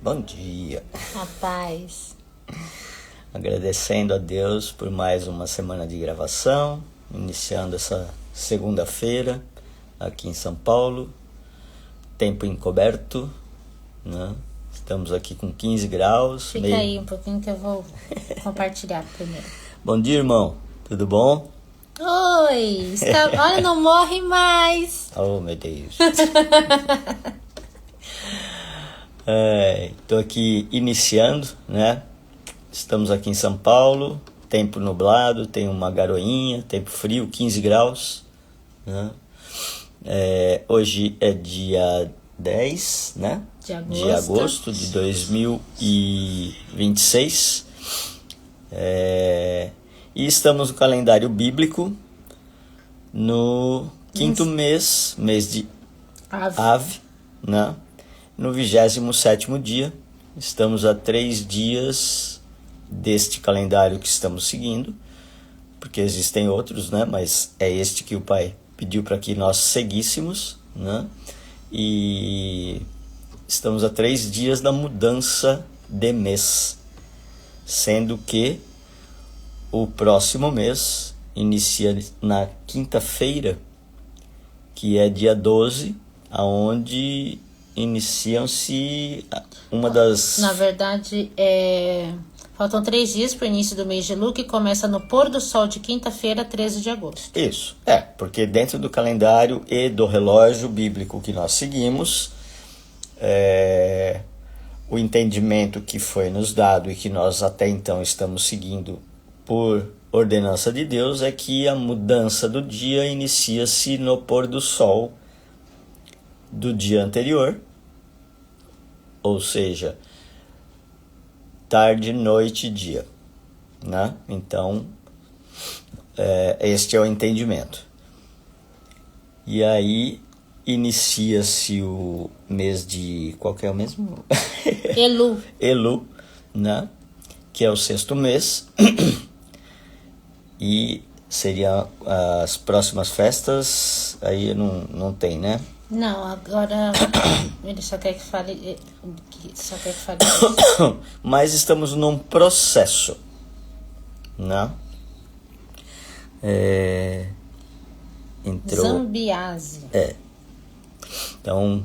Bom dia. Rapaz. Agradecendo a Deus por mais uma semana de gravação, iniciando essa segunda-feira aqui em São Paulo, tempo encoberto, né? Estamos aqui com 15 graus. Fica aí um pouquinho que eu vou compartilhar primeiro. Bom dia, irmão. Tudo bom? Oi! Olha, não morre mais! Oh, meu Deus. Estou aqui iniciando, né? Estamos aqui em São Paulo, tempo nublado, tem uma garoinha, tempo frio, 15 graus, né? Hoje é dia 10, né? De agosto de 2026. E estamos no calendário bíblico, no quinto mês de Ave, né? No 27º dia. Estamos a 3 dias deste calendário que estamos seguindo, porque existem outros, né? Mas é este que o Pai pediu para que nós seguíssemos, né? E estamos a 3 dias da mudança de mês, sendo que o próximo mês inicia na quinta-feira, que é dia 12, aonde iniciam-se uma das... Na verdade, faltam 3 dias para o início do mês de Lu, que começa no pôr do sol de quinta-feira, 13 de agosto. Isso, porque dentro do calendário e do relógio bíblico que nós seguimos, o entendimento que foi nos dado e que nós até então estamos seguindo por ordenança de Deus é que a mudança do dia inicia-se no pôr do sol do dia anterior, ou seja, tarde, noite e dia, né? Então, este é o entendimento. E aí inicia-se o mês de... Qual que é o mesmo? Elu. Elu, né? Que é o 6º mês. E seriam as próximas festas, aí não tem, né? Não, agora ele só quer que fale. Mas estamos num processo, né? Entrou... Zambiase. Então,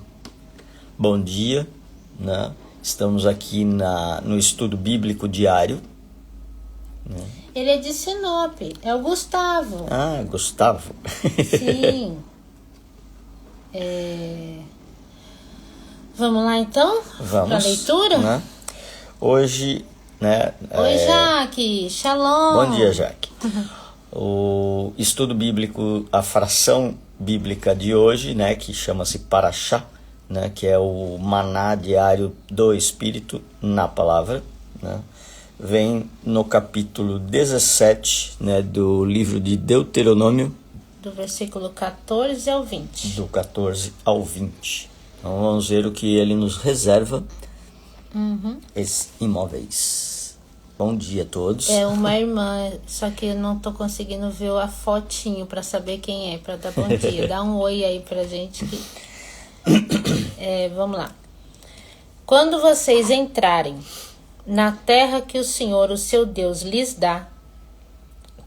bom dia, né? Estamos aqui no estudo bíblico diário, né? Ele é de Sinop, é o Gustavo. Ah, Gustavo. Sim. Vamos lá então? Vamos. Para a leitura? Né? Hoje, né? Oi, Jaque. Shalom. Bom dia, Jaque. O estudo bíblico, a fração bíblica de hoje, né? Que chama-se Parashá, né? Que é o maná diário do Espírito na palavra, né? Vem no capítulo 17, né, do livro de Deuteronômio. Do versículo 14 ao 20. Do 14 ao 20. Então vamos ver o que ele nos reserva. Esses imóveis. Bom dia a todos. É uma irmã, só que eu não tô conseguindo ver a fotinho para saber quem é, para dar bom dia. Dá um oi aí pra gente. Vamos lá. Quando vocês entrarem na terra que o Senhor, o seu Deus, lhes dá,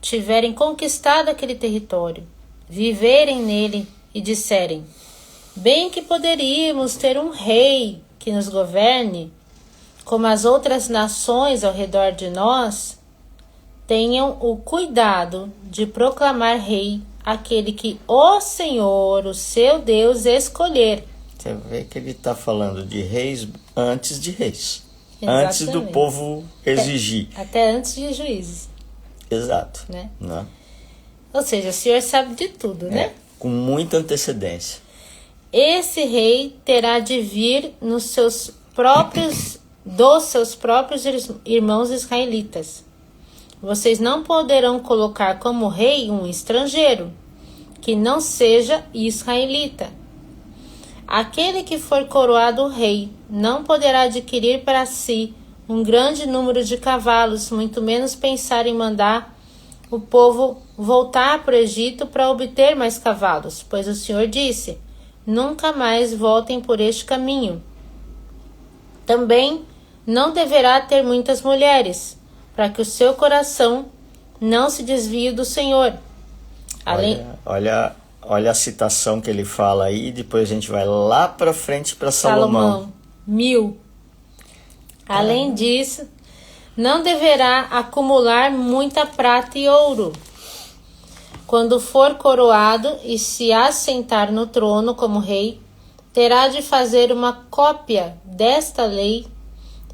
tiverem conquistado aquele território, viverem nele e disserem: bem que poderíamos ter um rei que nos governe, como as outras nações ao redor de nós, tenham o cuidado de proclamar rei aquele que o Senhor, o seu Deus, escolher. Você vê que ele está falando de reis antes de reis. Exatamente. Antes do povo exigir. Até antes de juízes. Exato. Né? Né? Ou seja, o Senhor sabe de tudo, né? Com muita antecedência. Esse rei terá de vir dos seus próprios irmãos israelitas. Vocês não poderão colocar como rei um estrangeiro, que não seja israelita. Aquele que for coroado rei não poderá adquirir para si um grande número de cavalos, muito menos pensar em mandar o povo voltar para o Egito para obter mais cavalos, pois o Senhor disse: nunca mais voltem por este caminho. Também não deverá ter muitas mulheres, para que o seu coração não se desvie do Senhor. Olha a citação que ele fala aí, depois a gente vai lá para frente para Salomão. 1000. Além disso, não deverá acumular muita prata e ouro. Quando for coroado e se assentar no trono como rei, terá de fazer uma cópia desta lei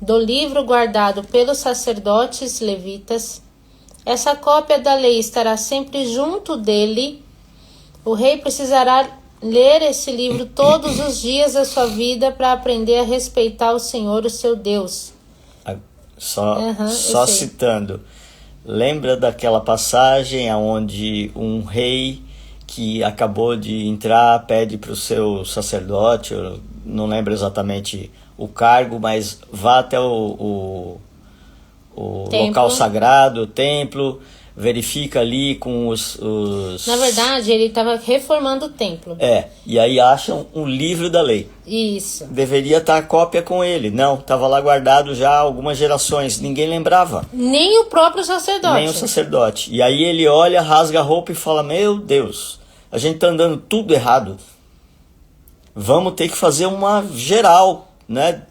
do livro guardado pelos sacerdotes levitas. Essa cópia da lei estará sempre junto dele. O rei precisará ler esse livro todos os dias da sua vida para aprender a respeitar o Senhor, o seu Deus. Só citando, lembra daquela passagem onde um rei que acabou de entrar pede para o seu sacerdote, eu não lembro exatamente o cargo, mas vá até o local sagrado, o templo, verifica ali com os... Na verdade, ele estava reformando o templo. E aí acham um livro da lei. Isso. Deveria estar a cópia com ele. Não, estava lá guardado já há algumas gerações. Ninguém lembrava. Nem o próprio sacerdote. Nem o sacerdote. E aí ele olha, rasga a roupa e fala, meu Deus, a gente está andando tudo errado. Vamos ter que fazer uma geral, né?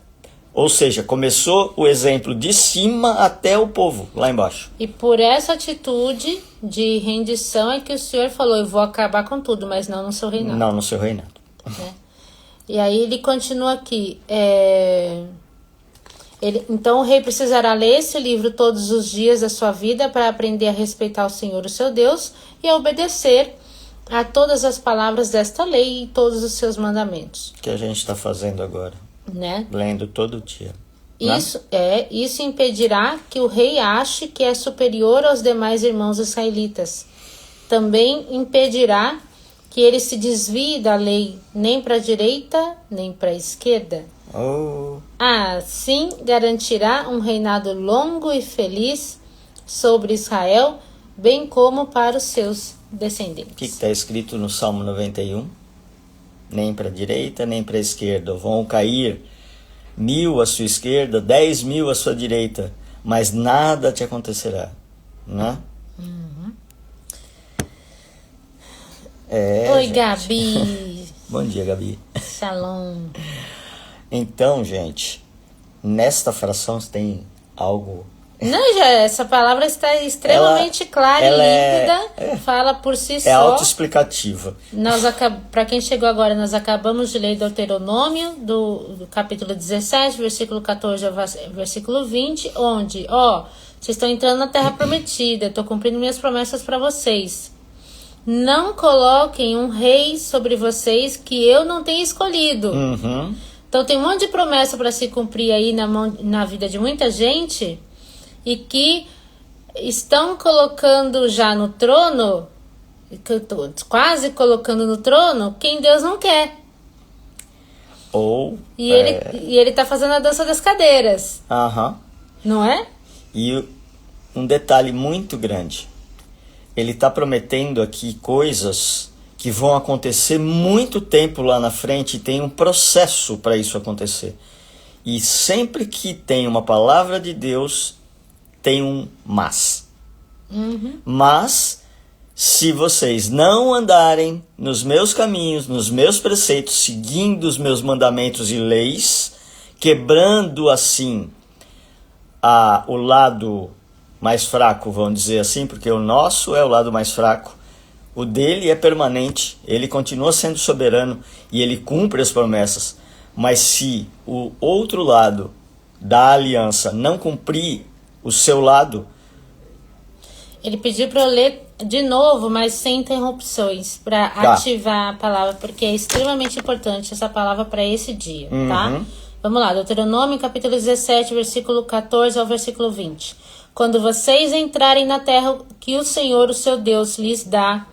Ou seja, começou o exemplo de cima até o povo, lá embaixo. E por essa atitude de rendição é que o Senhor falou, eu vou acabar com tudo, mas não no seu reinado. Não no seu reinado. E aí ele continua aqui. Então o rei precisará ler esse livro todos os dias da sua vida para aprender a respeitar o Senhor, o seu Deus, e a obedecer a todas as palavras desta lei e todos os seus mandamentos. Que a gente está fazendo agora. Né? Lendo todo dia. Isso impedirá que o rei ache que é superior aos demais irmãos israelitas. Também impedirá que ele se desvie da lei nem para a direita nem para a esquerda. Assim garantirá um reinado longo e feliz sobre Israel, bem como para os seus descendentes. O que está escrito no Salmo 91? Nem para a direita, nem para a esquerda. Vão cair 1000 à sua esquerda, 10.000 à sua direita, mas nada te acontecerá. Né? Oi, gente. Gabi. Bom dia, Gabi. Shalom. Então, gente, nesta fração tem algo... Não, já essa palavra está extremamente clara e límpida, fala por si só. É autoexplicativa. Para quem chegou agora, nós acabamos de ler Deuteronômio, do capítulo 17, versículo 14 ao versículo 20, onde, vocês estão entrando na terra prometida, eu estou cumprindo minhas promessas para vocês. Não coloquem um rei sobre vocês que eu não tenha escolhido. Então tem um monte de promessa para se cumprir aí na vida de muita gente, e que estão colocando já no trono, quase colocando no trono, quem Deus não quer. E ele está fazendo a dança das cadeiras. Não é? E um detalhe muito grande. Ele está prometendo aqui coisas que vão acontecer muito tempo lá na frente, e tem um processo para isso acontecer. E sempre que tem uma palavra de Deus, tem um mas. Mas, se vocês não andarem nos meus caminhos, nos meus preceitos, seguindo os meus mandamentos e leis, quebrando assim o lado mais fraco, vamos dizer assim, porque o nosso é o lado mais fraco, o dele é permanente, ele continua sendo soberano e ele cumpre as promessas. Mas se o outro lado da aliança não cumprir o seu lado... Ele pediu para eu ler de novo, mas sem interrupções, para ativar a palavra, porque é extremamente importante essa palavra para esse dia, tá? Vamos lá, Deuteronômio capítulo 17, versículo 14 ao versículo 20. Quando vocês entrarem na terra que o Senhor, o seu Deus, lhes dá,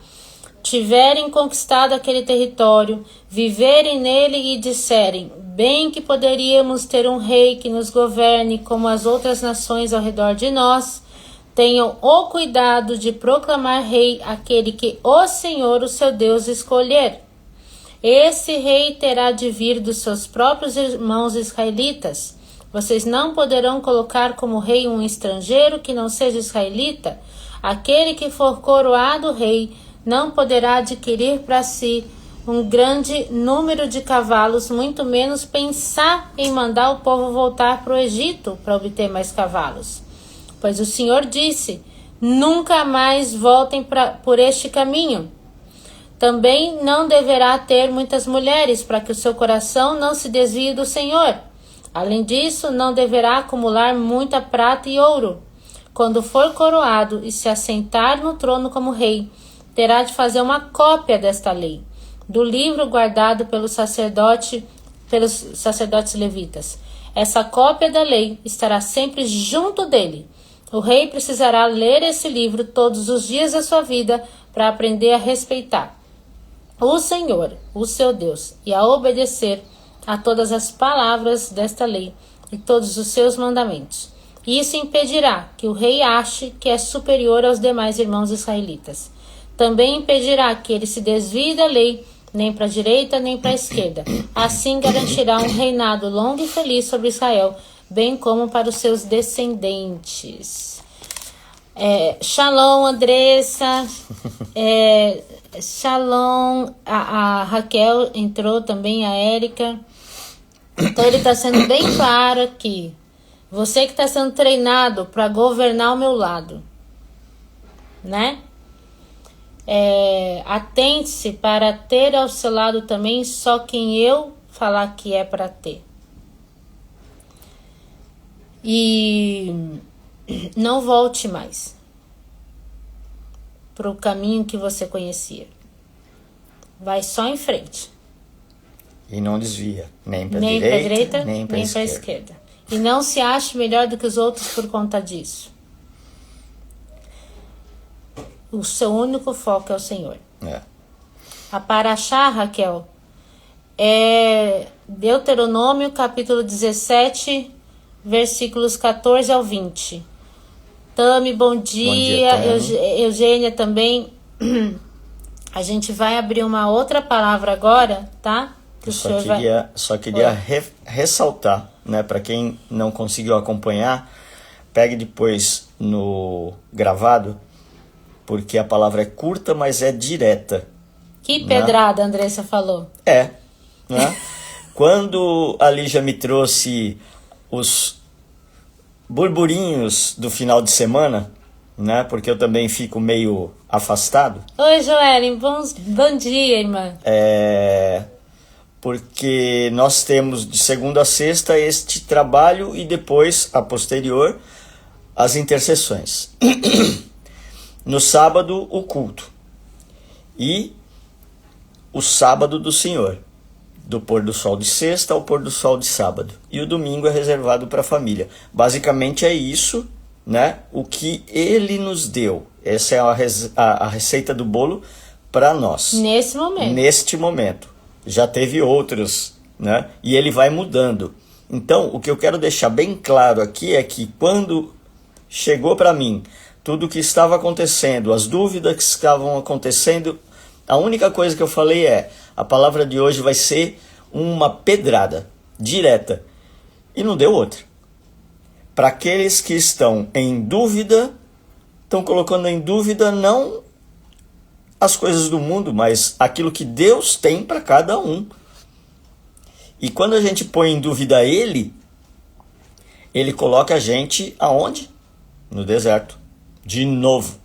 tiverem conquistado aquele território, viverem nele e disserem, bem que poderíamos ter um rei que nos governe como as outras nações ao redor de nós, tenham o cuidado de proclamar rei aquele que o Senhor, o seu Deus, escolher. Esse rei terá de vir dos seus próprios irmãos israelitas, Vocês não poderão colocar como rei um estrangeiro que não seja israelita? Aquele que for coroado rei não poderá adquirir para si um grande número de cavalos, muito menos pensar em mandar o povo voltar para o Egito para obter mais cavalos. Pois o Senhor disse: nunca mais voltem por este caminho. Também não deverá ter muitas mulheres, para que o seu coração não se desvie do Senhor. Além disso, não deverá acumular muita prata e ouro. Quando for coroado e se assentar no trono como rei, terá de fazer uma cópia desta lei, do livro guardado pelos sacerdotes levitas. Essa cópia da lei estará sempre junto dele. O rei precisará ler esse livro todos os dias da sua vida para aprender a respeitar o Senhor, o seu Deus, e a obedecer a todas as palavras desta lei e todos os seus mandamentos. Isso impedirá que o rei ache que é superior aos demais irmãos israelitas. Também impedirá que ele se desvie da lei, nem para a direita, nem para a esquerda. Assim garantirá um reinado longo e feliz sobre Israel, bem como para os seus descendentes. Shalom, Andressa. Shalom, a Raquel entrou também, a Érica. Então ele está sendo bem claro aqui. Você que está sendo treinado para governar ao meu lado, né? Atente-se para ter ao seu lado também só quem eu falar que é para ter. E não volte mais para o caminho que você conhecia. Vai só em frente. E não desvia, nem para direita, nem para a esquerda. E não se ache melhor do que os outros por conta disso. O seu único foco é o Senhor. A Paraxá, Raquel, é Deuteronômio capítulo 17, versículos 14 ao 20. Tami, bom dia. Eugênia também. A gente vai abrir uma outra palavra agora, tá? Só queria ressaltar, né, para quem não conseguiu acompanhar, pegue depois no gravado, porque a palavra é curta, mas é direta. Que pedrada, né? A Andressa falou. Né? Quando a Lígia me trouxe os burburinhos do final de semana, né, porque eu também fico meio afastado. Oi, Joellen, bom dia, irmã. Porque nós temos de segunda a sexta este trabalho e depois, a posterior, as intercessões. No sábado, o culto. E o sábado do Senhor, do pôr do sol de sexta ao pôr do sol de sábado. E o domingo é reservado para a família. Basicamente é isso, né? O que Ele nos deu. Essa é a receita do bolo para nós. Neste momento. Já teve outros, né? E ele vai mudando. Então, o que eu quero deixar bem claro aqui é que quando chegou para mim tudo o que estava acontecendo, as dúvidas que estavam acontecendo, a única coisa que eu falei a palavra de hoje vai ser uma pedrada direta. E não deu outra. Para aqueles que estão em dúvida, estão colocando em dúvida não as coisas do mundo, mas aquilo que Deus tem para cada um. E quando a gente põe em dúvida Ele coloca a gente aonde? No deserto. De novo.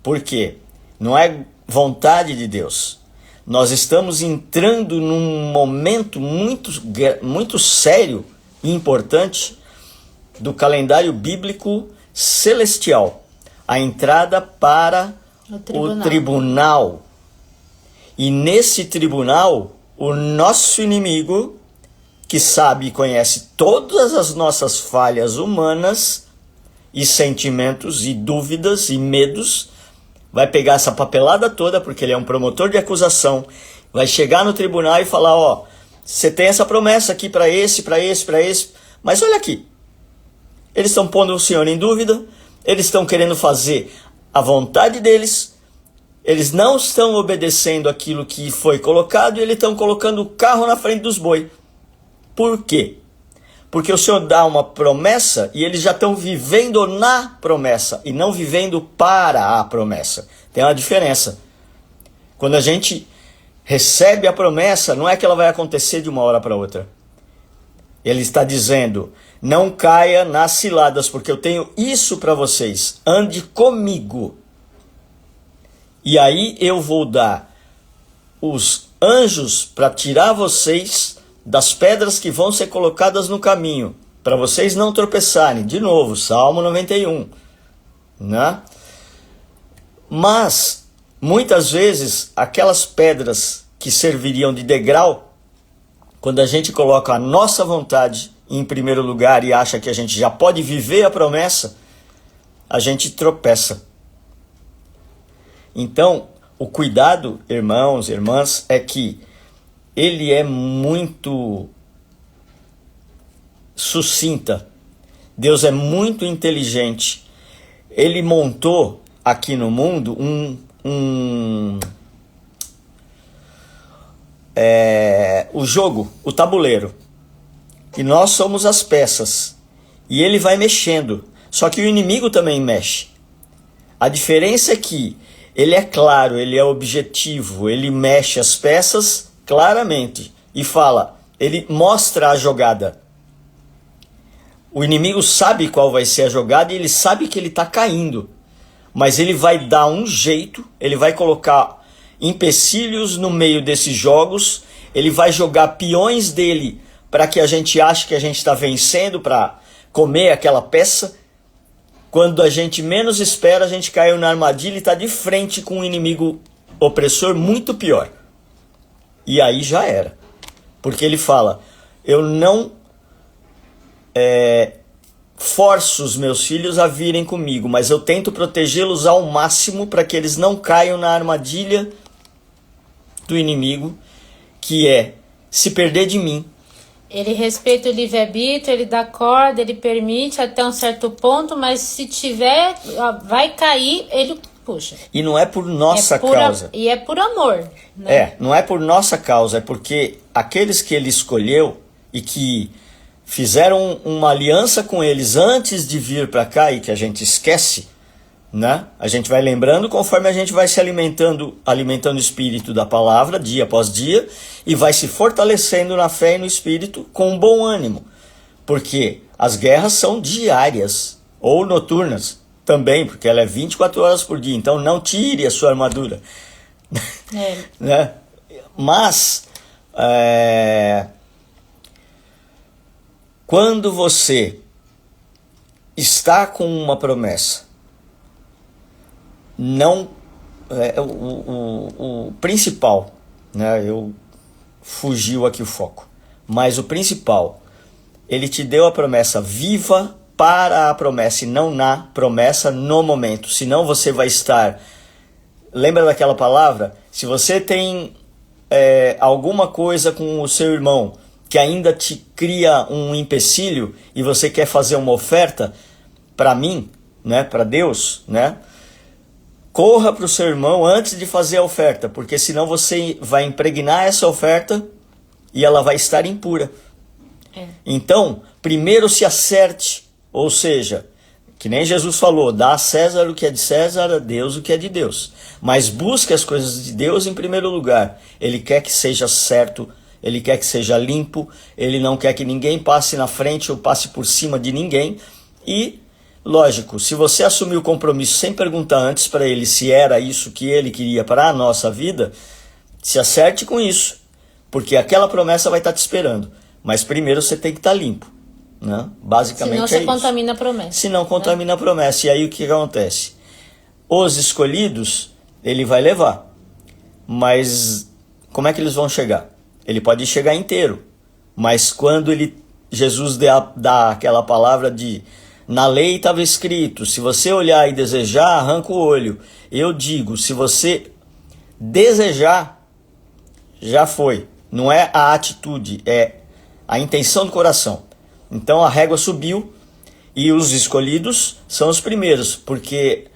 Por quê? Não é vontade de Deus. Nós estamos entrando num momento muito sério e importante do calendário bíblico celestial. A entrada para o tribunal. E nesse tribunal, o nosso inimigo, que sabe e conhece todas as nossas falhas humanas e sentimentos e dúvidas e medos, vai pegar essa papelada toda, porque ele é um promotor de acusação, vai chegar no tribunal e falar, você tem essa promessa aqui para esse, mas olha aqui, eles estão pondo o Senhor em dúvida, eles estão querendo fazer a vontade deles, eles não estão obedecendo aquilo que foi colocado e eles estão colocando o carro na frente dos bois. Por quê? Porque o Senhor dá uma promessa e eles já estão vivendo na promessa e não vivendo para a promessa. Tem uma diferença. Quando a gente recebe a promessa, não é que ela vai acontecer de uma hora para outra. Ele está dizendo, não caia nas ciladas, porque eu tenho isso para vocês. Ande comigo. E aí eu vou dar os anjos para tirar vocês das pedras que vão ser colocadas no caminho, para vocês não tropeçarem. De novo, Salmo 91. Né? Mas, muitas vezes, aquelas pedras que serviriam de degrau, quando a gente coloca a nossa vontade em primeiro lugar e acha que a gente já pode viver a promessa, a gente tropeça. Então, o cuidado, irmãos, irmãs, é que ele é muito sucinta. Deus é muito inteligente. Ele montou aqui no mundo o jogo, o tabuleiro. E nós somos as peças. E ele vai mexendo. Só que o inimigo também mexe. A diferença é que ele é claro, ele é objetivo, ele mexe as peças claramente e fala, ele mostra a jogada. O inimigo sabe qual vai ser a jogada e ele sabe que ele está caindo. Mas ele vai dar um jeito, ele vai colocar empecilhos no meio desses jogos, ele vai jogar peões dele para que a gente ache que a gente está vencendo, para comer aquela peça. Quando a gente menos espera, a gente caiu na armadilha e está de frente com um inimigo opressor muito pior. E aí já era. Porque ele fala, eu não forço os meus filhos a virem comigo, mas eu tento protegê-los ao máximo para que eles não caiam na armadilha do inimigo, que é se perder de mim. Ele respeita o livre-arbítrio, ele dá corda, ele permite até um certo ponto, mas se tiver, vai cair, ele puxa. E não é por nossa causa. E é por amor. Né? Não é por nossa causa, é porque aqueles que ele escolheu e que fizeram uma aliança com eles antes de vir para cá e que a gente esquece, né? A gente vai lembrando conforme a gente vai se alimentando o espírito da palavra dia após dia e vai se fortalecendo na fé e no espírito com bom ânimo, porque as guerras são diárias ou noturnas também, porque ela é 24 horas por dia, então não tire a sua armadura. Né? Mas quando você está com uma promessa, não o principal, né? Eu fugiu aqui o foco, mas o principal, ele te deu a promessa, viva para a promessa e não na promessa no momento, senão você vai estar, lembra daquela palavra? Se você tem alguma coisa com o seu irmão que ainda te cria um empecilho e você quer fazer uma oferta para mim, né? Para Deus, né? Corra para o seu irmão antes de fazer a oferta, porque senão você vai impregnar essa oferta e ela vai estar impura. Então, primeiro se acerte, ou seja, que nem Jesus falou, dá a César o que é de César, a Deus o que é de Deus. Mas busque as coisas de Deus em primeiro lugar. Ele quer que seja certo, ele quer que seja limpo, ele não quer que ninguém passe na frente ou passe por cima de ninguém. E lógico, se você assumir o compromisso sem perguntar antes para ele se era isso que ele queria para a nossa vida, se acerte com isso, porque aquela promessa vai estar te esperando. Mas primeiro você tem que estar limpo, né? Basicamente senão você contamina a promessa. Senão contamina a promessa. E aí o que acontece? Os escolhidos, ele vai levar. Mas como é que eles vão chegar? Ele pode chegar inteiro. Mas quando Jesus dá aquela palavra de... Na lei estava escrito, se você olhar e desejar, arranca o olho. Eu digo, se você desejar, já foi. Não é a atitude, é a intenção do coração. Então a régua subiu e os escolhidos são os primeiros. Porque,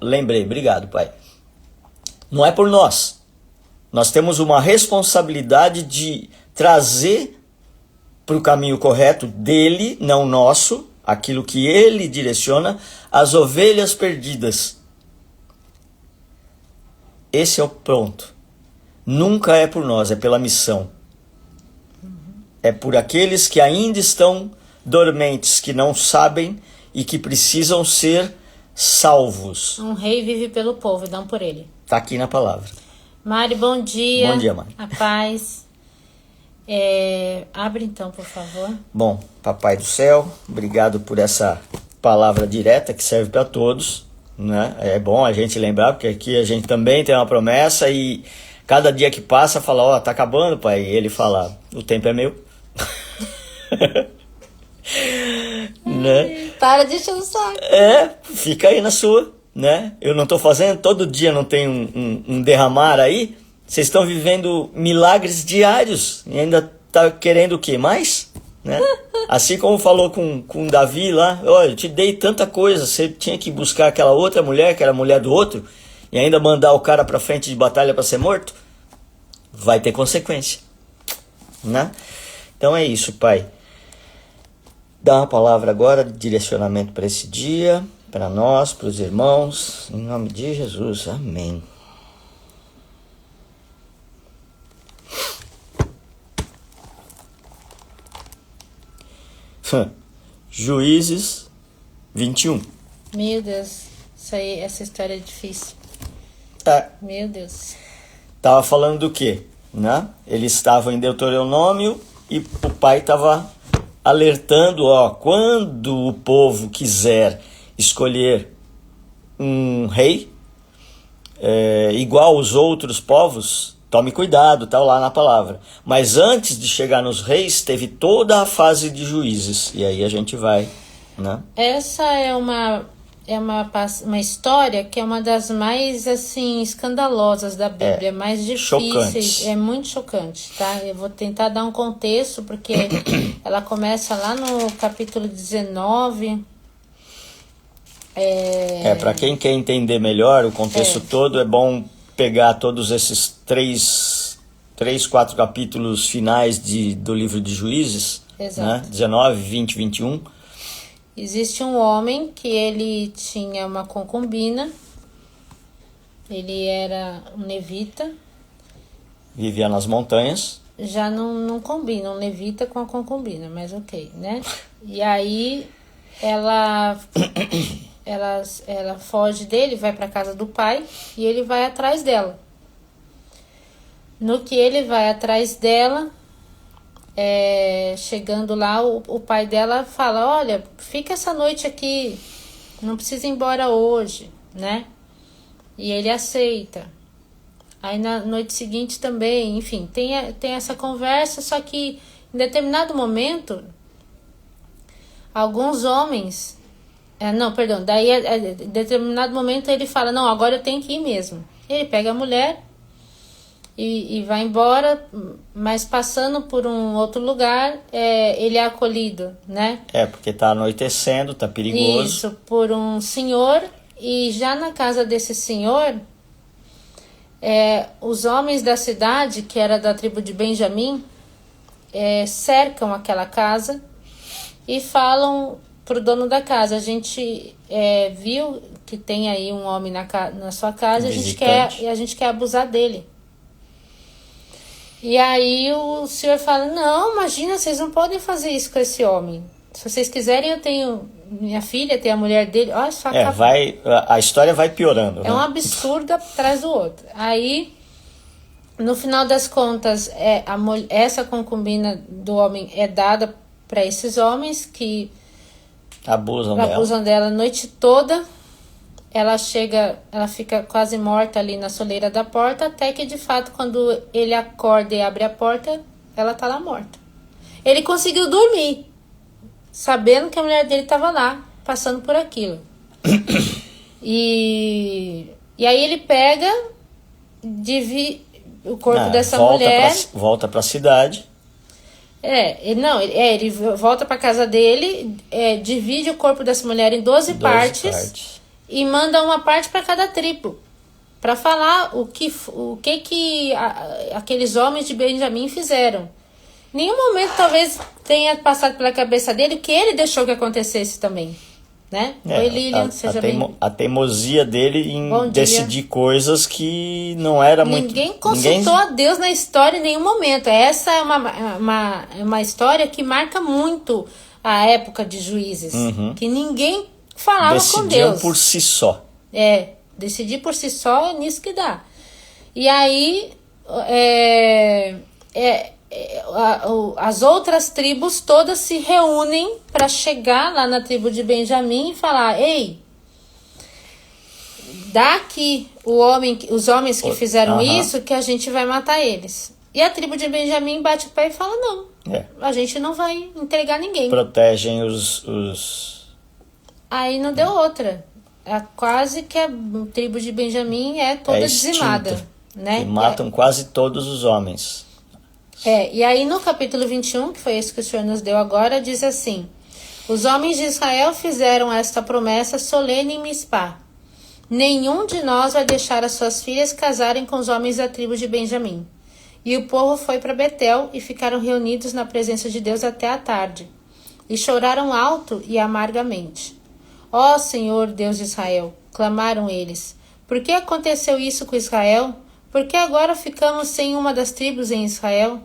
lembrei, obrigado, pai. Não é por nós. Nós temos uma responsabilidade de trazer para o caminho correto dele, não nosso, aquilo que ele direciona, as ovelhas perdidas. Esse é o ponto. Nunca é por nós, é pela missão. É por aqueles que ainda estão dormentes, que não sabem e que precisam ser salvos. Um rei vive pelo povo e não por ele. Está aqui na palavra. Mari, bom dia. Bom dia, Mari. A paz. Abre então, por favor. Bom, Papai do Céu, obrigado por essa palavra direta que serve para todos, né? É bom a gente lembrar, porque aqui a gente também tem uma promessa e cada dia que passa fala, ó, tá acabando, pai. E ele fala, o tempo é meu. Né? Para de encher o saco. Fica aí na sua, né? Eu não tô fazendo, todo dia não tem um derramar aí. Vocês estão vivendo milagres diários e ainda tá querendo o quê? Mais? Né? Assim como falou com Davi lá, olha, eu te dei tanta coisa, você tinha que buscar aquela outra mulher, que era a mulher do outro, e ainda mandar o cara pra frente de batalha para ser morto? Vai ter consequência, né? Então é isso, Pai. Dá uma palavra agora de direcionamento para esse dia, para nós, para os irmãos, em nome de Jesus, amém. Juízes 21. Meu Deus, essa história é difícil. Meu Deus. Tava falando do quê? Né? Eles estavam em Deuteronômio e o pai estava alertando, ó, quando o povo quiser escolher um rei, igual aos outros povos, tome cuidado, tá lá na palavra. Mas antes de chegar nos reis, teve toda a fase de juízes. E aí a gente vai, né? Essa é uma história que é uma das mais, assim, escandalosas da Bíblia, mais difíceis. Chocante. É muito chocante, tá? Eu vou tentar dar um contexto, porque ela começa lá no capítulo 19. Para quem quer entender melhor o contexto todo, é bom pegar todos esses 4 capítulos finais do livro de Juízes, né? 19, 20, 21. Existe um homem que ele tinha uma concubina, ele era um levita. Vivia nas montanhas. Já não combina um levita com a concubina, mas ok, né? E aí ela foge dele, vai para casa do pai e ele vai atrás dela. No que ele vai atrás dela, chegando lá, o pai dela fala, olha, fica essa noite aqui, não precisa ir embora hoje, né? E ele aceita. Aí na noite seguinte também, enfim, tem essa conversa, só que em determinado momento, alguns homens... daí em determinado momento ele fala, não, agora eu tenho que ir mesmo. Ele pega a mulher e vai embora, mas passando por um outro lugar, ele é acolhido, né? Porque tá anoitecendo, tá perigoso. Isso, por um senhor, e já na casa desse senhor, os homens da cidade, que era da tribo de Benjamim, cercam aquela casa e falam pro dono da casa, a gente viu que tem aí um homem na sua casa e a gente quer abusar dele. E aí o senhor fala, não, imagina, vocês não podem fazer isso com esse homem. Se vocês quiserem, eu tenho minha filha, tem a mulher dele. Olha só, a história vai piorando. É um absurdo atrás do outro. Aí, no final das contas, essa concubina do homem é dada para esses homens que abusam dela a noite toda. Ela fica quase morta ali na soleira da porta, até que de fato quando ele acorda e abre a porta, ela tá lá morta. Ele conseguiu dormir, sabendo que a mulher dele estava lá, passando por aquilo. E aí ele pega, divide o corpo dessa mulher. Volta pra cidade. Ele volta pra casa dele, divide o corpo dessa mulher em 12 partes. E manda uma parte para cada tribo, para falar o que aqueles homens de Benjamim fizeram. Nenhum momento talvez tenha passado pela cabeça dele que ele deixou que acontecesse também, né? Oi, Lilian, seja bem-vindo. A teimosia dele em decidir coisas que não era Ninguém consultou a Deus na história em nenhum momento. Essa é uma história que marca muito a época de Juízes, que ninguém falava com Deus. Decidiam por si só. Decidir por si só é nisso que dá. E aí as outras tribos todas se reúnem para chegar lá na tribo de Benjamim e falar: ei, dá aqui os homens que fizeram isso, que a gente vai matar eles. E a tribo de Benjamim bate o pé e fala: não, a gente não vai entregar ninguém. Protegem os... Aí não deu outra. Quase que a tribo de Benjamim é toda dizimada, né? E matam quase todos os homens. E aí no capítulo 21, que foi esse que o Senhor nos deu agora, diz assim: os homens de Israel fizeram esta promessa solene em Mispá: nenhum de nós vai deixar as suas filhas casarem com os homens da tribo de Benjamim. E o povo foi para Betel e ficaram reunidos na presença de Deus até a tarde. E choraram alto e amargamente. Ó Senhor, Deus de Israel, clamaram eles, por que aconteceu isso com Israel? Por que agora ficamos sem uma das tribos em Israel?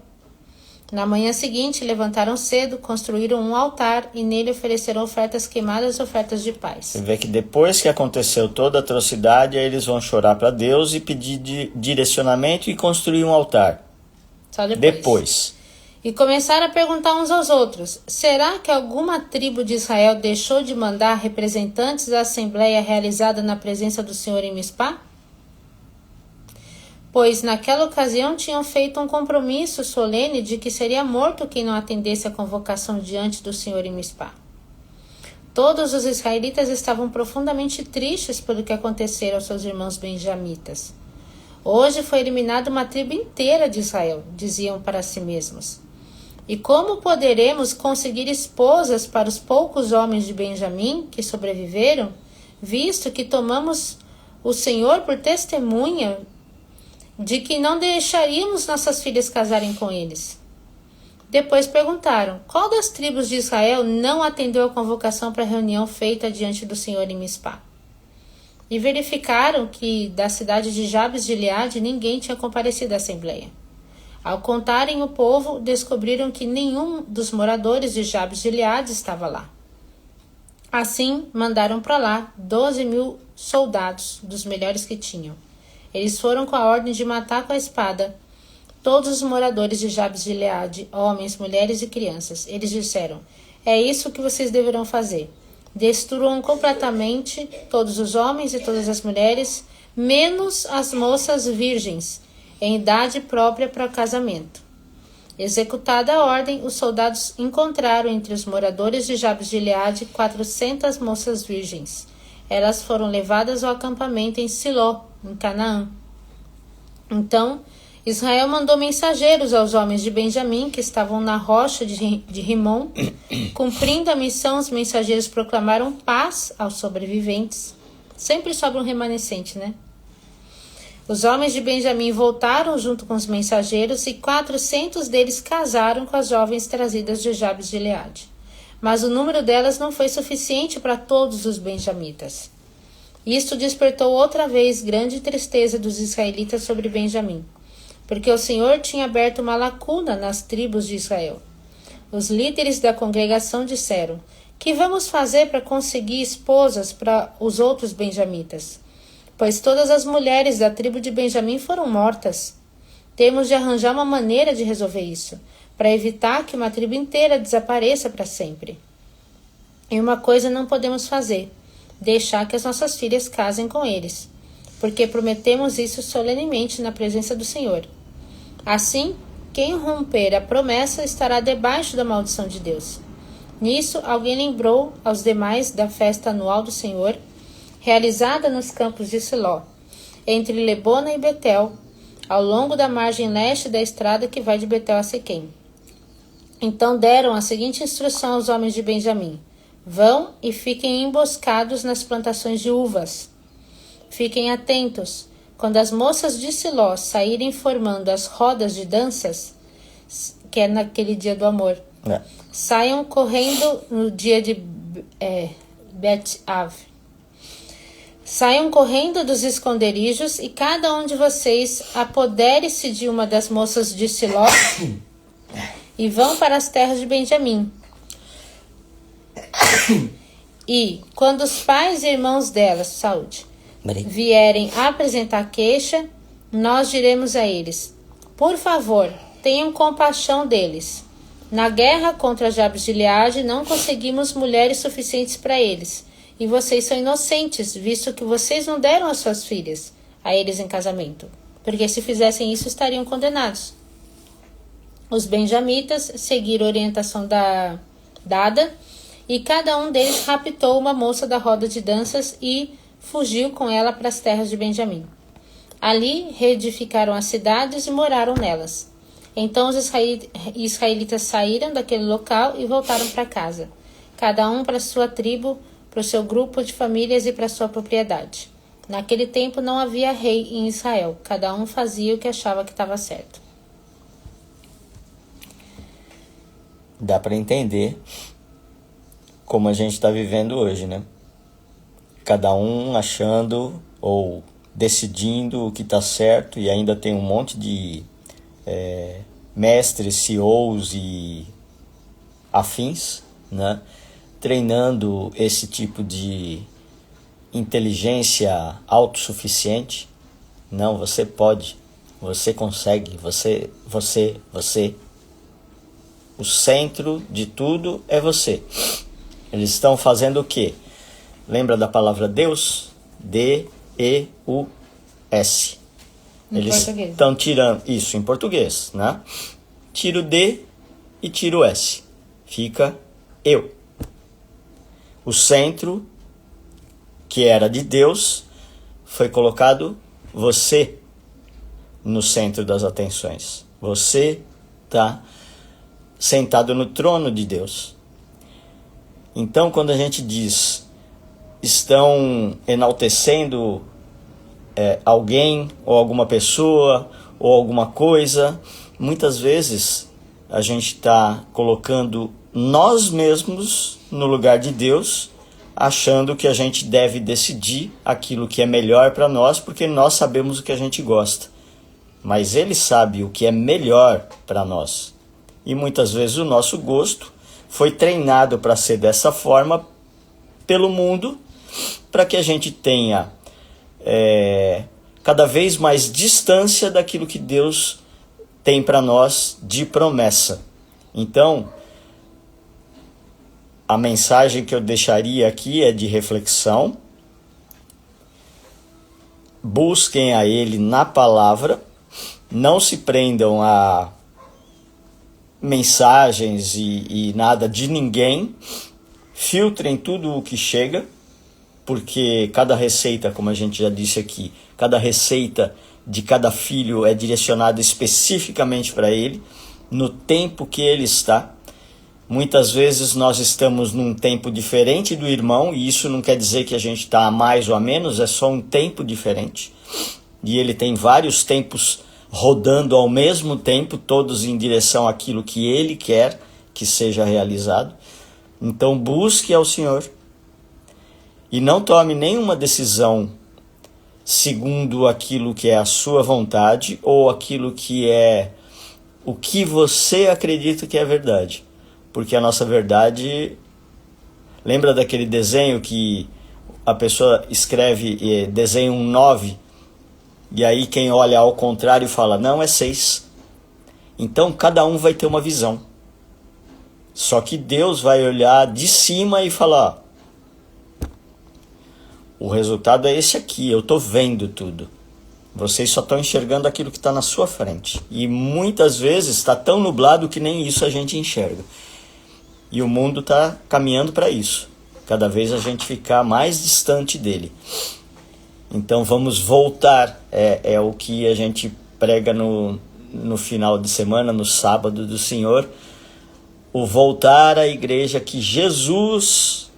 Na manhã seguinte, levantaram cedo, construíram um altar e nele ofereceram ofertas queimadas e ofertas de paz. Você vê que depois que aconteceu toda a atrocidade, aí eles vão chorar para Deus e pedir direcionamento e construir um altar. Só depois. E começaram a perguntar uns aos outros: será que alguma tribo de Israel deixou de mandar representantes da assembleia realizada na presença do Senhor em Mispá? Pois naquela ocasião tinham feito um compromisso solene de que seria morto quem não atendesse a convocação diante do Senhor em Mispá. Todos os israelitas estavam profundamente tristes pelo que acontecera aos seus irmãos benjamitas. Hoje foi eliminada uma tribo inteira de Israel, diziam para si mesmos. E como poderemos conseguir esposas para os poucos homens de Benjamim que sobreviveram, visto que tomamos o Senhor por testemunha de que não deixaríamos nossas filhas casarem com eles? Depois perguntaram: qual das tribos de Israel não atendeu a convocação para a reunião feita diante do Senhor em Mispá? E verificaram que da cidade de Jabes de Gileade ninguém tinha comparecido à assembleia. Ao contarem o povo, descobriram que nenhum dos moradores de Jabes de Gileade estava lá. Assim, mandaram para lá 12.000 soldados, dos melhores que tinham. Eles foram com a ordem de matar com a espada todos os moradores de Jabes de Gileade, homens, mulheres e crianças. Eles disseram: é isso que vocês deverão fazer. Destruam completamente todos os homens e todas as mulheres, menos as moças virgens, em idade própria para o casamento. Executada a ordem, os soldados encontraram entre os moradores de Jabes de Gileade 400 moças virgens. Elas foram levadas ao acampamento em Siló, em Canaã. Então, Israel mandou mensageiros aos homens de Benjamim, que estavam na rocha de Rimon. Cumprindo a missão, os mensageiros proclamaram paz aos sobreviventes. Sempre sobra um remanescente, né? Os homens de Benjamim voltaram junto com os mensageiros e 400 deles casaram com as jovens trazidas de Jabes de Gileade. Mas o número delas não foi suficiente para todos os benjamitas. Isto despertou outra vez grande tristeza dos israelitas sobre Benjamim, porque o Senhor tinha aberto uma lacuna nas tribos de Israel. Os líderes da congregação disseram: que vamos fazer para conseguir esposas para os outros benjamitas? Pois todas as mulheres da tribo de Benjamim foram mortas. Temos de arranjar uma maneira de resolver isso, para evitar que uma tribo inteira desapareça para sempre. E uma coisa não podemos fazer: deixar que as nossas filhas casem com eles, porque prometemos isso solenemente na presença do Senhor. Assim, quem romper a promessa estará debaixo da maldição de Deus. Nisso, alguém lembrou aos demais da festa anual do Senhor, realizada nos campos de Siló, entre Lebona e Betel, ao longo da margem leste da estrada que vai de Betel a Siquém. Então deram a seguinte instrução aos homens de Benjamim: vão e fiquem emboscados nas plantações de uvas. Fiquem atentos. Quando as moças de Siló saírem formando as rodas de danças que é naquele dia do amor. Saiam correndo no dia de Bet-Av. Saiam correndo dos esconderijos e cada um de vocês apodere-se de uma das moças de Siló e vão para as terras de Benjamim. E quando os pais e irmãos delas, vierem apresentar queixa, nós diremos a eles: por favor, tenham compaixão deles. Na guerra contra Jabes de Gileade não conseguimos mulheres suficientes para eles, e vocês são inocentes, visto que vocês não deram as suas filhas a eles em casamento, porque se fizessem isso estariam condenados. Os benjamitas seguiram a orientação dada, e cada um deles raptou uma moça da roda de danças e fugiu com ela para as terras de Benjamim. Ali reedificaram as cidades e moraram nelas. Então os israelitas saíram daquele local e voltaram para casa, cada um para sua tribo, para o seu grupo de famílias e para sua propriedade. Naquele tempo não havia rei em Israel, cada um fazia o que achava que estava certo. Dá para entender como a gente está vivendo hoje, né? Cada um achando ou decidindo o que está certo, e ainda tem um monte de mestres, CEOs e afins, né? Treinando esse tipo de inteligência autossuficiente. Não, você pode, você consegue, você. O centro de tudo é você. Eles estão fazendo o quê? Lembra da palavra Deus? D-E-U-S. Eles estão tirando isso em português, né? Tira o D e tira o S. Fica eu. O centro, que era de Deus, foi colocado você no centro das atenções. Você está sentado no trono de Deus. Então, quando a gente diz estão enaltecendo alguém ou alguma pessoa ou alguma coisa, muitas vezes a gente está colocando nós mesmos no lugar de Deus, achando que a gente deve decidir aquilo que é melhor para nós, porque nós sabemos o que a gente gosta. Mas Ele sabe o que é melhor para nós. E muitas vezes o nosso gosto foi treinado para ser dessa forma pelo mundo, para que a gente tenha cada vez mais distância daquilo que Deus tem para nós de promessa. Então, a mensagem que eu deixaria aqui é de reflexão. Busquem a Ele na palavra, não se prendam a mensagens e nada de ninguém. Filtrem tudo o que chega, porque cada receita, como a gente já disse aqui, cada receita de cada filho é direcionada especificamente para ele, no tempo que ele está. Muitas vezes nós estamos num tempo diferente do irmão, e isso não quer dizer que a gente está a mais ou a menos, é só um tempo diferente. E ele tem vários tempos rodando ao mesmo tempo, todos em direção àquilo que ele quer que seja realizado. Então busque ao Senhor e não tome nenhuma decisão segundo aquilo que é a sua vontade ou aquilo que é o que você acredita que é verdade. Porque a nossa verdade... Lembra daquele desenho que a pessoa escreve, desenha um 9, e aí quem olha ao contrário fala, não, é 6. Então cada um vai ter uma visão. Só que Deus vai olhar de cima e falar, o resultado é esse aqui, eu estou vendo tudo. Vocês só estão enxergando aquilo que está na sua frente. E muitas vezes está tão nublado que nem isso a gente enxerga. E o mundo está caminhando para isso. Cada vez a gente ficar mais distante dele. Então vamos voltar. É o que a gente prega no final de semana, no sábado do Senhor. O voltar à igreja que Jesus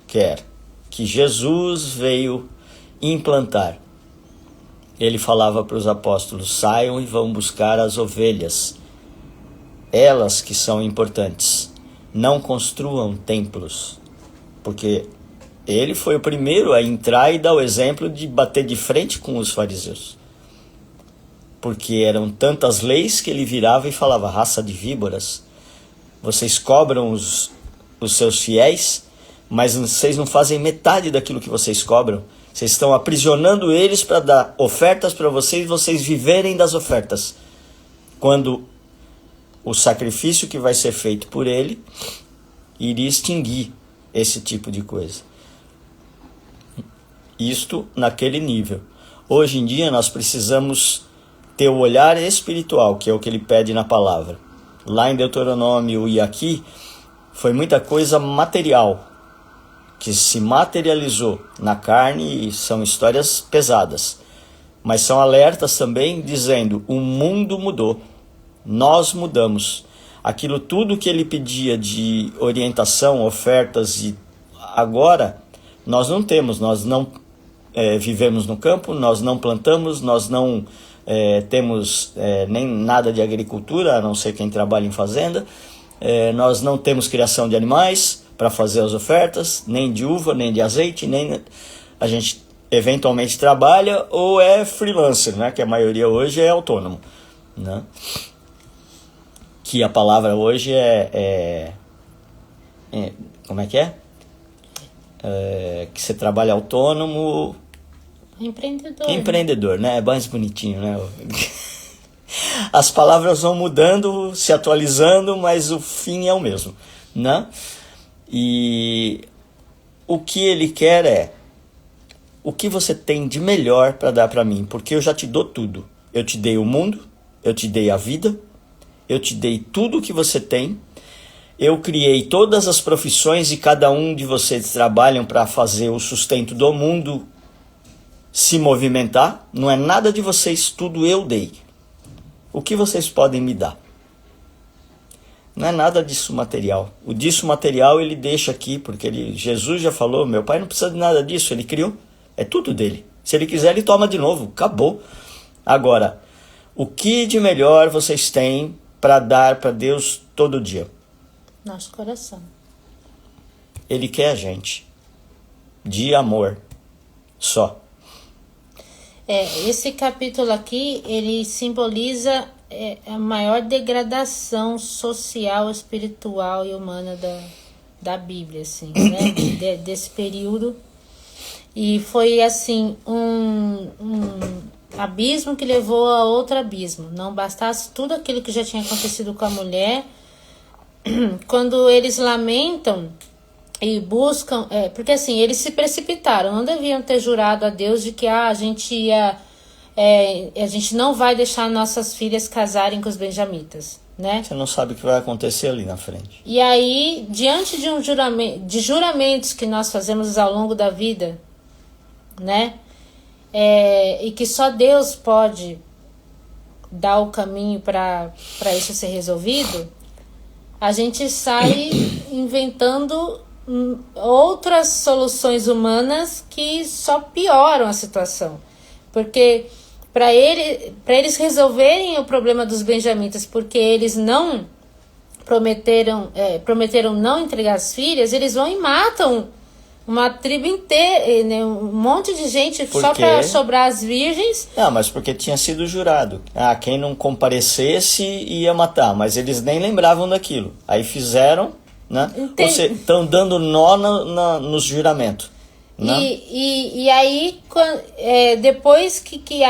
quer. Que Jesus veio implantar. Ele falava para os apóstolos, saiam e vão buscar as ovelhas. elas que são importantes. Não construam templos, porque ele foi o primeiro a entrar e dar o exemplo de bater de frente com os fariseus. Porque eram tantas leis que ele virava e falava: raça de víboras, vocês cobram os seus fiéis, mas vocês não fazem metade daquilo que vocês cobram. Vocês estão aprisionando eles para dar ofertas para vocês viverem das ofertas. Quando o sacrifício que vai ser feito por ele iria extinguir esse tipo de coisa. Isto naquele nível. Hoje em dia nós precisamos ter o olhar espiritual, que é o que ele pede na palavra. Lá em Deuteronômio e aqui, foi muita coisa material, que se materializou na carne, e são histórias pesadas. Mas são alertas também dizendo: o mundo mudou, nós mudamos. Aquilo tudo que ele pedia de orientação, ofertas, e agora nós não temos, nós não vivemos no campo, nós não plantamos, nós não temos nem nada de agricultura, a não ser quem trabalha em fazenda, nós não temos criação de animais para fazer as ofertas, nem de uva, nem de azeite, nem a gente eventualmente trabalha ou é freelancer, né? Que a maioria hoje é autônomo, né? Que a palavra hoje como é que é? Que você trabalha autônomo... Empreendedor, né? É mais bonitinho, né? As palavras vão mudando, se atualizando, mas o fim é o mesmo, né? E o que ele quer é: o que você tem de melhor para dar para mim? Porque eu já te dou tudo. Eu te dei o mundo, eu te dei a vida, eu te dei tudo o que você tem. Eu criei todas as profissões e cada um de vocês trabalham para fazer o sustento do mundo se movimentar. Não é nada de vocês, tudo eu dei. O que vocês podem me dar? Não é nada disso material. O disso material ele deixa aqui, porque Jesus já falou: meu pai não precisa de nada disso, ele criou. É tudo dele. Se ele quiser, ele toma de novo. Acabou. Agora, o que de melhor vocês têm para dar para Deus todo dia? Nosso coração. Ele quer a gente. De amor. Só. Esse capítulo aqui, ele simboliza a maior degradação social, espiritual e humana da Bíblia, assim, né? Desse período. E foi, assim, um abismo que levou a outro abismo. Não bastasse tudo aquilo que já tinha acontecido com a mulher, quando eles lamentam e buscam, porque assim, eles se precipitaram, não deviam ter jurado a Deus de que a gente não vai deixar nossas filhas casarem com os benjamitas, né? Você não sabe o que vai acontecer ali na frente. E aí, diante de juramentos que nós fazemos ao longo da vida, né? E que só Deus pode dar o caminho para isso ser resolvido, a gente sai inventando outras soluções humanas que só pioram a situação. Porque para eles resolverem o problema dos benjamitas, porque eles não prometeram não entregar as filhas, eles vão e matam uma tribo inteira, né, um monte de gente só para sobrar as virgens. Não, mas porque tinha sido jurado. Quem não comparecesse ia matar, mas eles nem lembravam daquilo. Aí fizeram, né? Estão dando nó nos juramentos. Né? E aí, depois que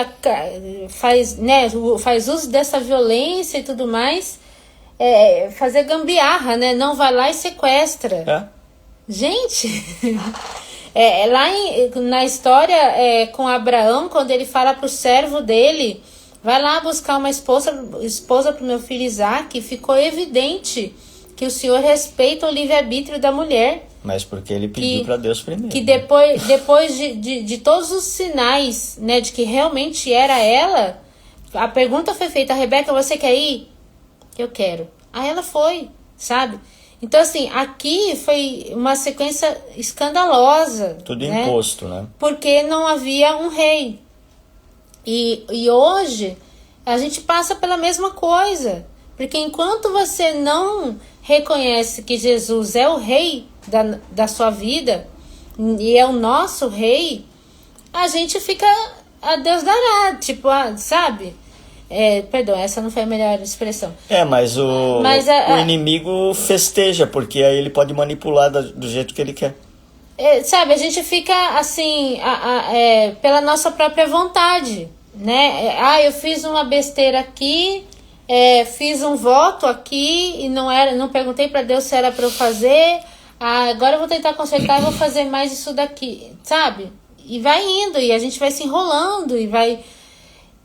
faz uso dessa violência e tudo mais, fazer gambiarra, né? Não vai lá e sequestra. Gente, lá na história com Abraão, quando ele fala pro servo dele: vai lá buscar uma esposa pro meu filho Isaac, ficou evidente que o Senhor respeita o livre-arbítrio da mulher. Mas porque ele pediu para Deus primeiro. Que depois de todos os sinais, né, de que realmente era ela, a pergunta foi feita: Rebeca, você quer ir? Eu quero. Aí ela foi, sabe? Então, assim, aqui foi uma sequência escandalosa. Tudo imposto, né? Porque não havia um rei. E hoje a gente passa pela mesma coisa. Porque enquanto você não reconhece que Jesus é o rei da sua vida e é o nosso rei, a gente fica a Deus dará, tipo, sabe? Perdão, essa não foi a melhor expressão. Mas o inimigo festeja, porque aí ele pode manipular do jeito que ele quer. Sabe, a gente fica assim, pela nossa própria vontade, né? Eu fiz uma besteira aqui, fiz um voto aqui e não perguntei para Deus se era para eu fazer. Agora eu vou tentar consertar e vou fazer mais isso daqui, sabe? E vai indo, e a gente vai se enrolando e vai.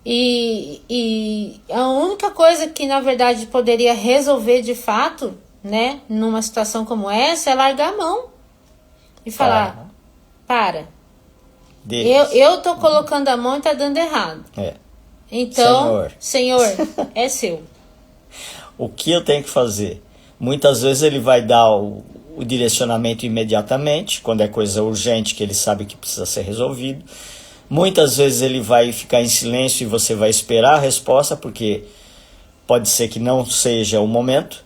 E a única coisa que na verdade poderia resolver de fato, né, numa situação como essa, é largar a mão e falar: para. Eu tô colocando a mão e tá dando errado. Então, Senhor, é seu. O que eu tenho que fazer? Muitas vezes ele vai dar o direcionamento imediatamente, quando é coisa urgente que ele sabe que precisa ser resolvido. Muitas vezes ele vai ficar em silêncio e você vai esperar a resposta, porque pode ser que não seja o momento.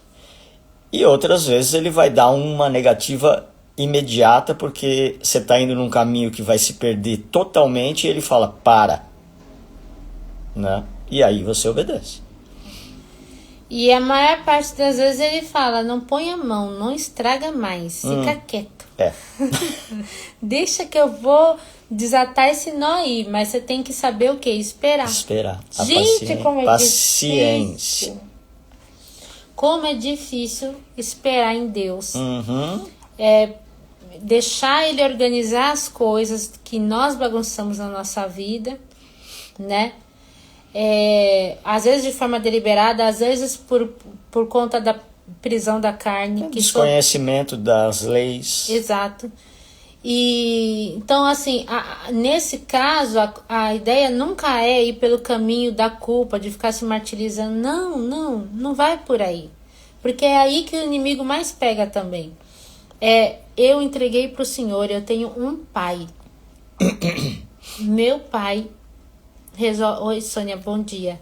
E outras vezes ele vai dar uma negativa imediata, porque você está indo num caminho que vai se perder totalmente e ele fala, para. Né? E aí você obedece. E a maior parte das vezes ele fala, não põe a mão, não estraga mais, fica quieto. Deixa que eu vou desatar esse nó aí, mas você tem que saber o que? Esperar. A gente, como é paciência. Difícil. Como é difícil esperar em Deus. Deixar Ele organizar as coisas que nós bagunçamos na nossa vida, né? Às vezes de forma deliberada, às vezes por conta da prisão da carne. Desconhecimento das leis. Exato. E então, assim, nesse caso, a ideia nunca é ir pelo caminho da culpa, de ficar se martirizando. Não vai por aí. Porque é aí que o inimigo mais pega também. Eu entreguei para o Senhor, eu tenho um pai. Meu pai resolve. Oi, Sônia, bom dia.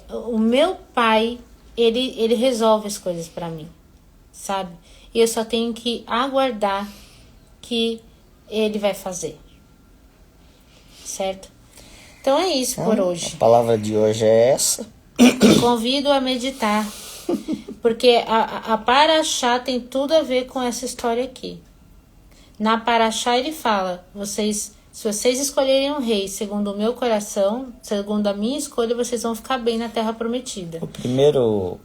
O meu pai, ele resolve as coisas para mim, sabe? E eu só tenho que aguardar que ele vai fazer, certo? Então é isso por hoje. A palavra de hoje é essa. Convido a meditar, porque a Paraxá tem tudo a ver com essa história aqui. Na Paraxá ele fala, se vocês escolherem um rei segundo o meu coração, segundo a minha escolha, vocês vão ficar bem na terra prometida.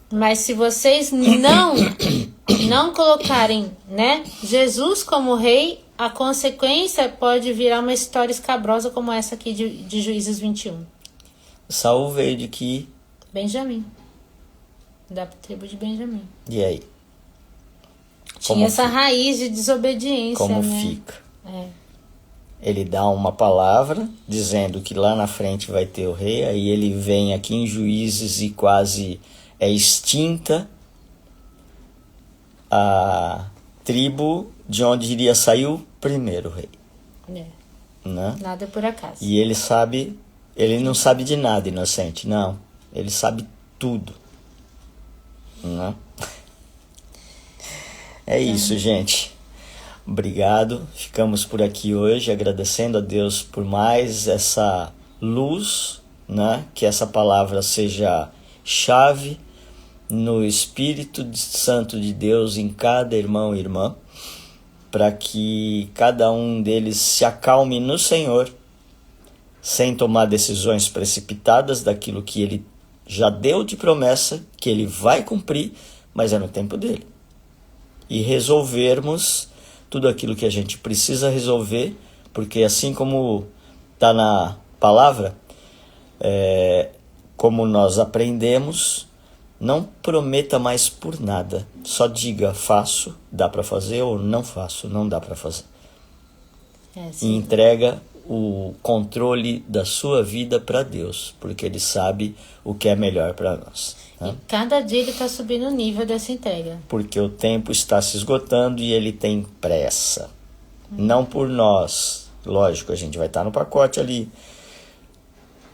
Mas se vocês não colocarem, né, Jesus como rei, a consequência pode virar uma história escabrosa como essa aqui de Juízes 21. Saul veio de que? Benjamim. Da tribo de Benjamim. E aí? Tinha essa raiz de desobediência, como né? Fica? Ele dá uma palavra dizendo que lá na frente vai ter o rei, aí ele vem aqui em Juízes e quase é extinta a tribo de onde iria sair o primeiro rei. Né? Nada por acaso. E ele não sabe de nada, inocente, não. Ele sabe tudo. Né? Isso, gente. Obrigado, ficamos por aqui hoje agradecendo a Deus por mais essa luz, né? Que essa palavra seja chave no Espírito Santo de Deus em cada irmão e irmã, para que cada um deles se acalme no Senhor, sem tomar decisões precipitadas daquilo que Ele já deu de promessa, que Ele vai cumprir, mas é no tempo dele. E resolvermos tudo aquilo que a gente precisa resolver, porque assim como está na palavra, como nós aprendemos, não prometa mais por nada. Só diga, faço, dá para fazer, ou não faço, não dá para fazer. E entrega o controle da sua vida para Deus, porque Ele sabe o que é melhor para nós. E cada dia Ele está subindo o nível dessa entrega. Porque o tempo está se esgotando e Ele tem pressa. Não por nós. Lógico, a gente vai estar no pacote ali.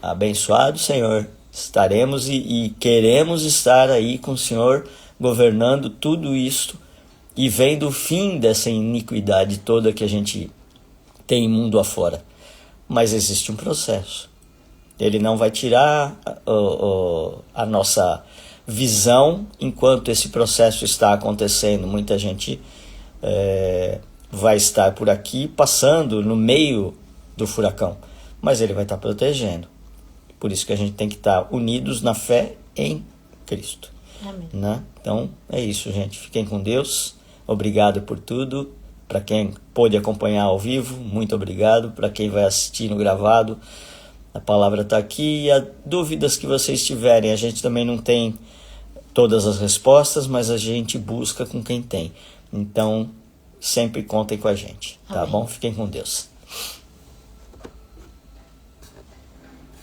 Abençoado, Senhor. Estaremos e queremos estar aí com o Senhor governando tudo isto e vendo o fim dessa iniquidade toda que a gente tem mundo afora. Mas existe um processo. Ele não vai tirar a nossa visão enquanto esse processo está acontecendo. Muita gente vai estar por aqui passando no meio do furacão, mas ele vai estar protegendo. Por isso que a gente tem que estar unidos na fé em Cristo. Amém. Né? Então é isso, gente. Fiquem com Deus. Obrigado por tudo. Para quem pôde acompanhar ao vivo, muito obrigado. Para quem vai assistir no gravado, a palavra está aqui. E as dúvidas que vocês tiverem, a gente também não tem todas as respostas, mas a gente busca com quem tem. Então, sempre contem com a gente, tá bom? Fiquem com Deus.